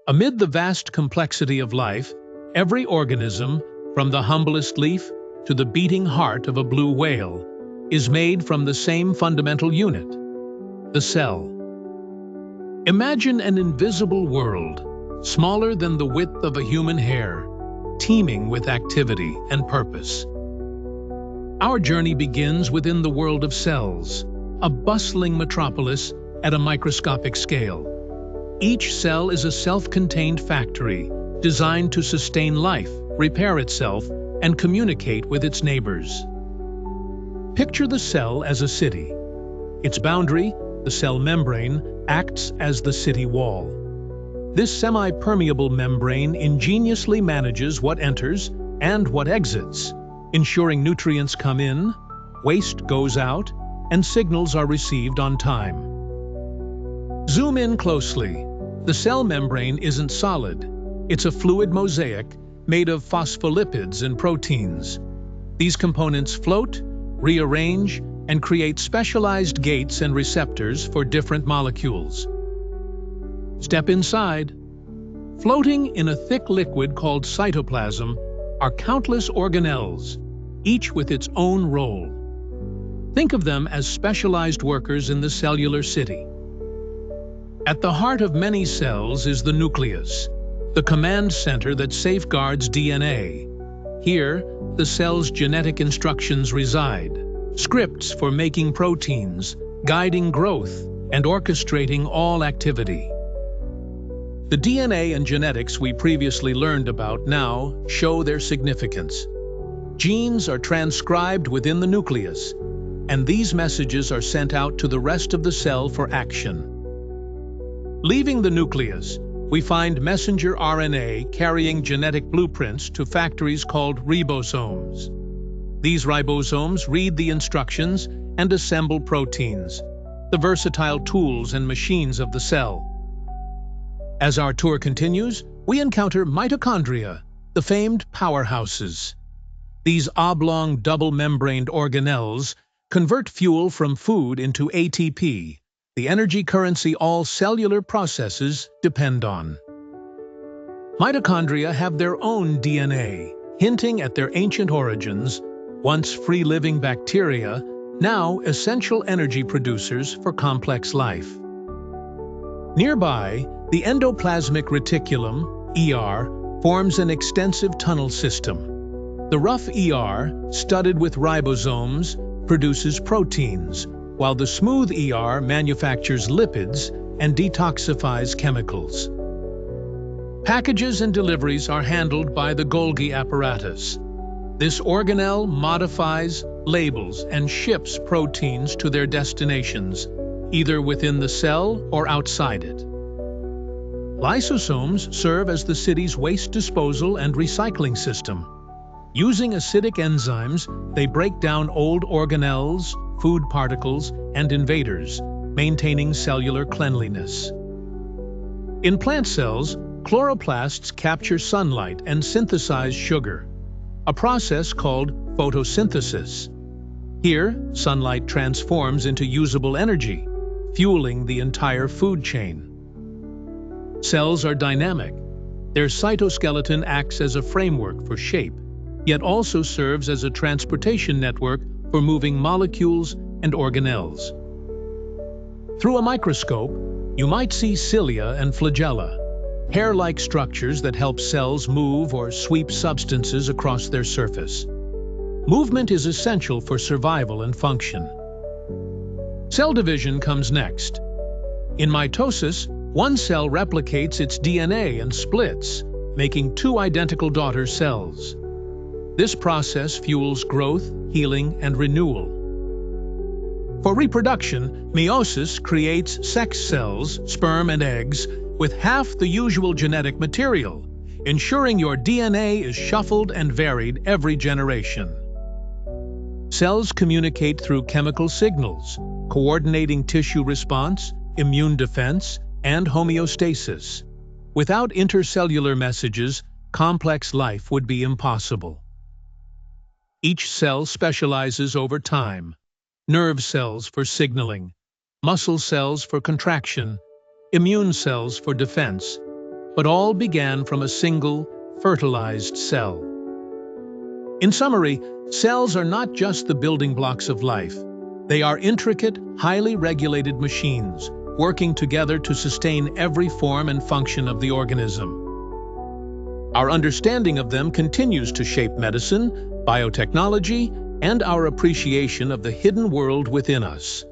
Amid the vast complexity of life, every organism, from the humblest leaf to the beating heart of a blue whale, is made from the same fundamental unit, the cell. Imagine an invisible world, smaller than the width of a human hair, teeming with activity and purpose. Our journey begins within the world of cells, a bustling metropolis at a microscopic scale. Each cell is a self-contained factory designed to sustain life, repair itself, and communicate with its neighbors. Picture the cell as a city. Its boundary, the cell membrane, acts as the city wall. This semi-permeable membrane ingeniously manages what enters and what exits, ensuring nutrients come in, waste goes out, and signals are received on time. Zoom in closely. The cell membrane isn't solid. It's a fluid mosaic made of phospholipids and proteins. These components float, rearrange, and create specialized gates and receptors for different molecules. Step inside. Floating in a thick liquid called cytoplasm are countless organelles, each with its own role. Think of them as specialized workers in the cellular city. At the heart of many cells is the nucleus, the command center that safeguards DNA. Here, the cell's genetic instructions reside, scripts for making proteins, guiding growth, and orchestrating all activity. The DNA and genetics we previously learned about now show their significance. Genes are transcribed within the nucleus, and these messages are sent out to the rest of the cell for action. Leaving the nucleus, we find messenger RNA carrying genetic blueprints to factories called ribosomes. These ribosomes read the instructions and assemble proteins, the versatile tools and machines of the cell. As our tour continues, we encounter mitochondria, the famed powerhouses. These oblong double-membraned organelles convert fuel from food into ATP, the energy currency all cellular processes depend on. Mitochondria have their own DNA, hinting at their ancient origins, once free-living bacteria, now essential energy producers for complex life. Nearby, the endoplasmic reticulum, ER, forms an extensive tunnel system. The rough ER, studded with ribosomes, produces proteins, while the smooth ER manufactures lipids and detoxifies chemicals. Packages and deliveries are handled by the Golgi apparatus. This organelle modifies, labels, and ships proteins to their destinations, either within the cell or outside it. Lysosomes serve as the city's waste disposal and recycling system. Using acidic enzymes, they break down old organelles, food particles, and invaders, maintaining cellular cleanliness. In plant cells, chloroplasts capture sunlight and synthesize sugar, a process called photosynthesis. Here, sunlight transforms into usable energy, fueling the entire food chain. Cells are dynamic. Their cytoskeleton acts as a framework for shape, yet also serves as a transportation network for moving molecules and organelles. Through a microscope, you might see cilia and flagella, hair-like structures that help cells move or sweep substances across their surface. Movement is essential for survival and function. Cell division comes next. In mitosis, one cell replicates its DNA and splits, making two identical daughter cells. This process fuels growth, healing, and renewal. For reproduction, meiosis creates sex cells, sperm and eggs, with half the usual genetic material, ensuring your DNA is shuffled and varied every generation. Cells communicate through chemical signals, coordinating tissue response, immune defense, and homeostasis. Without intercellular messages, complex life would be impossible. Each cell specializes over time. Nerve cells for signaling, muscle cells for contraction, immune cells for defense, but all began from a single, fertilized cell. In summary, cells are not just the building blocks of life. They are intricate, highly regulated machines, working together to sustain every form and function of the organism. Our understanding of them continues to shape medicine, biotechnology, and our appreciation of the hidden world within us.